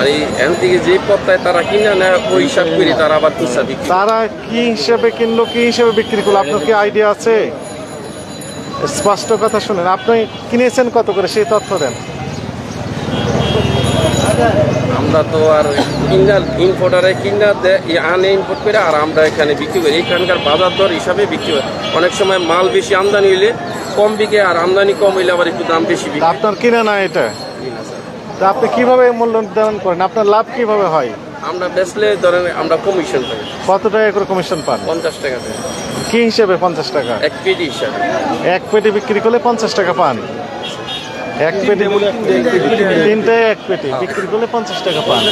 মানে এখান থেকে যে পত্তায় তারা কিনে নেয় ওই হিসাব করে তারা আবার খুচরা বিক্রি করে। তারা কি হিসেবে কিনলো, কি হিসেবে বিক্রি করলো, আপনার কি আইডিয়া আছে? স্পষ্ট কথা শুনেন, আপনি কিনেছেন কত করে সেই তথ্য দেন। আমরা তো আর ইম্পোর্টারে কিনা আনে ইম্পোর্ট করে আর আমরা এখানে বিক্রি করি। এখানকার বাজার দর হিসাবে বিক্রি হয়। অনেক সময় মাল বেশি আমদানি হইলে কম বিকে, আর আমদানি কম হইলে আবার একটু দাম বেশি বিকে। আপনার কিনা না এটা, তা আপনি কিভাবে মূল্য নির্ধারণ করেন? আপনার লাভ কিভাবে হয়? আমরা বেচলে ধরেন আমরা কমিশন পাই। কত টাকা করে কমিশন পান? 50 টাকা দেয় কি হিসেবে 50 টাকা? এক পেটি হিসাবে। এক পেটি বিক্রি করলে 50 টাকা পান। এক পেটি, তিনটায় এক পেটি বিক্রি করলে 50 টাকা পান।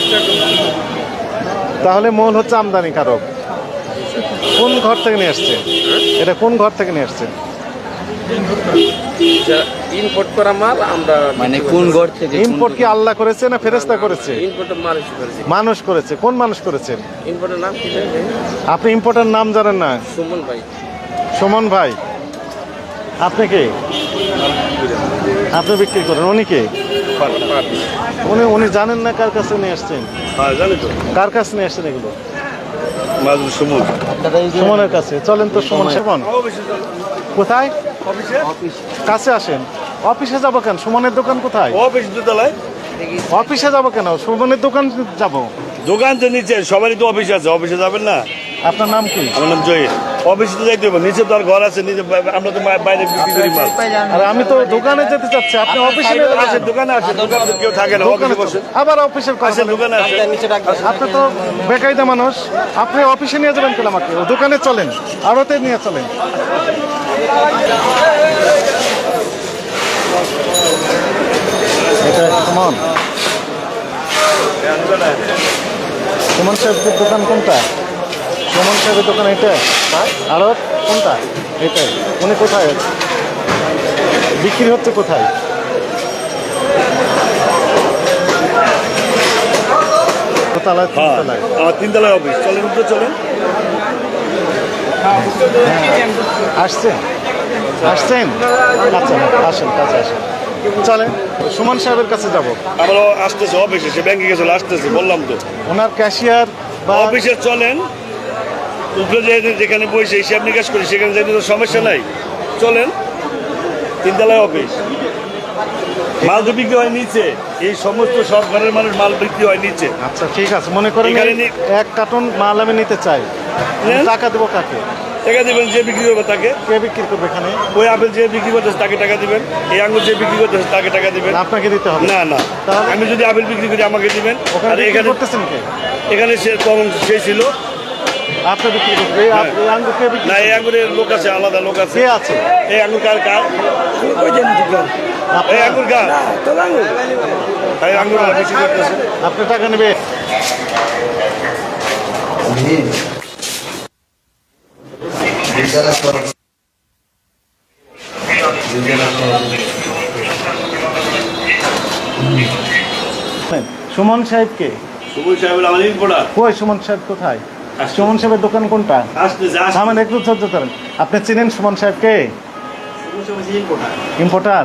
তাহলে মূল হচ্ছে আমদানিকারক। কোন ঘর থেকে নিয়ে আসছে এটা? কোন ঘর থেকে নিয়ে আসছে? ইম্পোর্ট করা মাল আমরা মানে কোন ঘর থেকে? ইম্পোর্ট কি আল্লাহ করেছে না ফেরেশতা করেছে? ইম্পোর্ট মানুষ করেছে। মানুষ করেছে। কোন মানুষ করেছেন? ইম্পোর্টের নাম কি জানেন? আপনি ইম্পোর্টার নাম জানেন না? সুমন ভাই। সুমন ভাই, আপনি কে? আপনি বিক্রি করেন, উনি কে? উনি জানেন না কার কাছে নিয়ে আসছেন? হ্যাঁ জানি তো, কার কাছে নিয়ে আসছেন এগুলো? মাজুর সমুদ্র সুমনের কাছে। চলেন তো সুমন। সুমন কোথায়? অফিসে। কাছে আসেন। অফিসে যাবো কেন? সুমনের দোকান কোথায়? অফিস দোতলায়। অফিসে যাবো কেন? সুমনের দোকান যাব। দোকান তো নিচে, সবারই তো অফিস আছে, অফিসে যাবেন না? আপনার নাম কি? আমার নাম জহির। অফিসে তো যাইতে হবে, নিচে তো আর ঘর আছে, নিচে আমরা তো বাইরে বিক্রি করি মাল। আর আমি তো দোকানে যেতে চাচ্ছি, আপনি অফিসে নিয়ে যাবেন। আসেন, দোকানে আসেন, দোকানে তো কেউ থাকে না, দোকানে অফিসে বসে। আবার অফিসের কথা আসেন, বলেন। দোকানে আসেন। আপনি তো বেকায়দা মানুষ, আপনি অফিসে নিয়ে যাবেন কেন আমাকে? ও দোকানে চলেন, আড়তে নিয়ে চলেন। এটা সুমন। সুমন সাহেবের দোকান কোনটা? সুমন সাহেবের দোকান এটা? আড়ত কোনটা? এটাই। উনি কোথায় বিক্রি হচ্ছে? কোথায়? দোতলায়, হ্যাঁ, তিনতলায়? আমার 3 তলায় অফিস। চলেন তো, চলেন। আসছেন? আসছেন? আচ্ছা, আসেন, কাছে আসেন। চলেন সুমন সাহেবের কাছে যাব। আমারও আসতেছে অফিসে, সে ব্যাংকে গেছিল, আসতেছে, বললাম তো। ওনার ক্যাশিয়ার বা অফিসে চলেন, উপরে যেখানে বসে হিসাব নিকাশ করি সেখানে যাইতে তো সমস্যা নাই। চলেন, 3 তলায় অফিস। মাল তো বিক্রি হয় নিচে, এই সমস্ত সব ঘরের মানুষ মাল বিক্রি হয় নিচে। আচ্ছা ঠিক আছে, মনে করেন এখানে এক কার্টন মাল আমি নিতে চাই, নেন। টাকা দেবো কাকে? টাকা দিবেন যে বিক্রি করবে তাকে। কে বিক্রি করবে এখানে? ওই আপেল যে বিক্রি করতেছে তাকে টাকা দিবেন, এই আঙুর যে বিক্রি করতেছে তাকে টাকা দিবেন। আপনাকে দিতে হবে? না না, তাহলে? আমি যদি আপেল বিক্রি করি আমাকে দিবেন। ওখানে আর বিক্রি এখানে করতেছেন কে? এখানে সে কম সে ছিল আপনি বিক্রি করবেন? এই আঙ্গুর কে বিক্রি না, এই করবে? আঙুরের লোক আছে, আলাদা লোক আছে। কে আছে? এই আঙুর কার কার? এই আঙুর কার? এই আঙুর বিক্রি করতেছে। আপনি টাকা নেবে? সুমন সাহেবকে? সুমন সাহেব আমার ইম্পোর্টার। কই সুমন সাহেব কোথায়? সুমন সাহেবের দোকান কোনটা? আসতেছে সামনে একটু ধৈর্য ধরেন। আপনি চিনেন সুমন সাহেবকে? ইম্পোর্টার।